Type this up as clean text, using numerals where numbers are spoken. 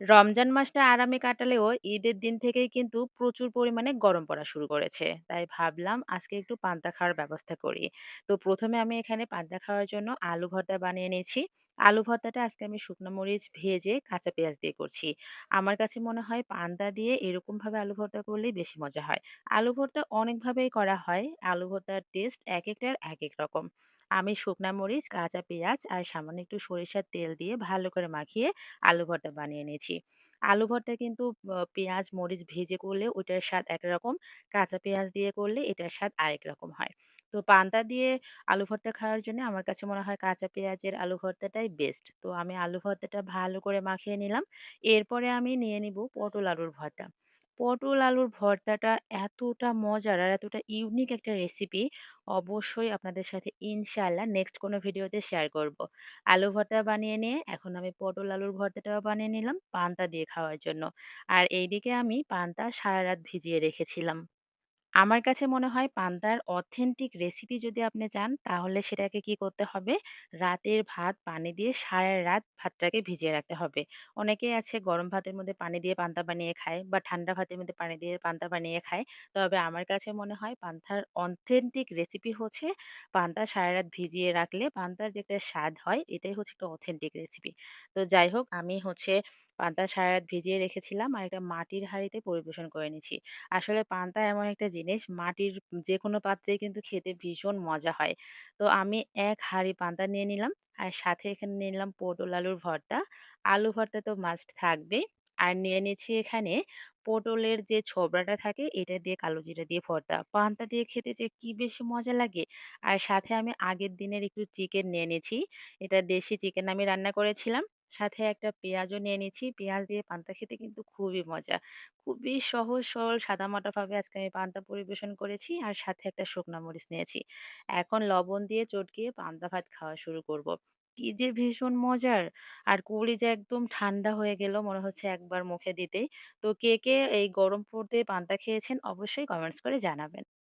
রমজান মাসটা আরামে কাটালেও ঈদের দিন থেকেই কিন্তু প্রচুর পরিমাণে গরম পড়া শুরু করেছে। তাই ভাবলাম আজকে একটু পান্তা খাওয়ার ব্যবস্থা করি। তো ১ম এ আমি এখানে পান্তা খাওয়ার জন্য আলু ভর্তা বানিয়ে নিয়েছি। আলু ভর্তাটা আজকে আমি শুকনো মরিচ ভেজে কাঁচা পেঁয়াজ দিয়ে করছি। আমার কাছে মনে হয় পান্তা দিয়ে এরকমভাবে আলু ভর্তা করলেই বেশি মজা হয়। আলু ভর্তা অনেকভাবেই করা হয়। আলু ভর্তার টেস্ট একেকটার একেক রকম। আমি শুকনা মরিচ, কাঁচা পেঁয়াজ আর সামান্য একটু সরিষার তেল দিয়ে ভালো করে মাখিয়ে আলু ভর্তা বানিয়ে নিয়েছি। আলু ভর্তা কিন্তু পেঁয়াজ, মরিচ ভেজে করলে ওইটার স্বাদ একরকম, কাঁচা পেঁয়াজ দিয়ে করলে এটার স্বাদ আরেক রকম হয়। তো পান্তা দিয়ে আলু ভর্তা খাওয়ার জন্য আমার কাছে মনে হয় কাঁচা পেঁয়াজের আলু ভর্তাটাই বেস্ট। তো আমি আলু ভর্তাটা ভালো করে মাখিয়ে নিলাম। এরপরে আমি নিয়ে নিব পটল আলুর ভর্তা। পটল আলুর ভর্তাটা এতটা মজার আর এতটা ইউনিক একটা রেসিপি, অবশ্যই আপনাদের সাথে ইনশাআল্লাহ নেক্সট কোনো ভিডিওতে শেয়ার করব। আলু ভর্তা বানিয়ে নিয়ে এখন আমি পটল আলুর ভর্তাটাও বানিয়ে নিলাম পান্তা দিয়ে খাওয়ার জন্য। আর এইদিকে আমি পান্তা সারারাত ভিজিয়ে রেখেছিলাম। আমার কাছে মনে হয় পান্তার অথেন্টিক রেসিপি যদি আপনি চান তাহলে সেটাকে কি করতে হবে, রাতের ভাত পানি দিয়ে সারারাত ভাতটাকে ভিজিয়ে রাখতে হবে। অনেকেই আছে গরম ভাতের মধ্যে পানি দিয়ে পান্তা বানিয়ে খায় বা ঠান্ডা ভাতের মধ্যে পানি দিয়ে পান্তা বানিয়ে খায়। তবে আমার কাছে মনে হয় পান্তার অথেন্টিক রেসিপি হচ্ছে পান্তা সারারাত ভিজিয়ে রাখলে পান্তার যে একটা স্বাদ হয় এটাই হচ্ছে একটা অথেন্টিক রেসিপি। তো যাই হোক আমি হচ্ছে পান্তা সারারাত ভিজিয়ে রেখেছিলাম আর একটা মাটির হাঁড়িতে পরিবেশন করে নিচ্ছি। আসলে পান্তা এমন একটা জিনিস মাটির যেকোনো পাত্রেই কিন্তু খেতে ভীষণ মজা হয়। তো আমি ১ হাঁড়ি পান্তা নিয়ে নিলাম। আর সাথে এখানে নিয়ে নিলাম পটল আলুর ভর্তা। আলু ভর্তা তো মাস্ট থাকবেই। আর নিয়ে নিচ্ছি এখানে পটলের যে ছোবড়াটা থাকে এটা দিয়ে কালো জিরা দিয়ে ভর্তা। পান্তা দিয়ে খেতে যে কি বেশি মজা লাগে। আর সাথে আমি আগের দিনের একটু চিকেন নিয়ে নিয়েছি। এটা দেশি চিকেন আমি রান্না করেছিলাম। সাথে একটা পেঁয়াজও নিয়ে নিচ্ছি। পেঁয়াজ দিয়ে পান্তা খেতে কিন্তু খুবই মজা। খুবই সহজ সরল সাদামাটাভাবে আজকে আমি পান্তা পরিবেশন করেছি আর সাথে একটা শুকনা মরিচ নিয়েছি। এখন লবণ দিয়ে চটকিয়ে পান্তা ভাত খাওয়া শুরু করব। কি যে ভীষণ মজার! আর কলিজা একদম ঠান্ডা হয়ে গেল মনে হচ্ছে একবার মুখে দিতেই। তো কে এই গরম পড়তে পান্তা খেয়েছেন অবশ্যই কমেন্টস করে জানাবেন।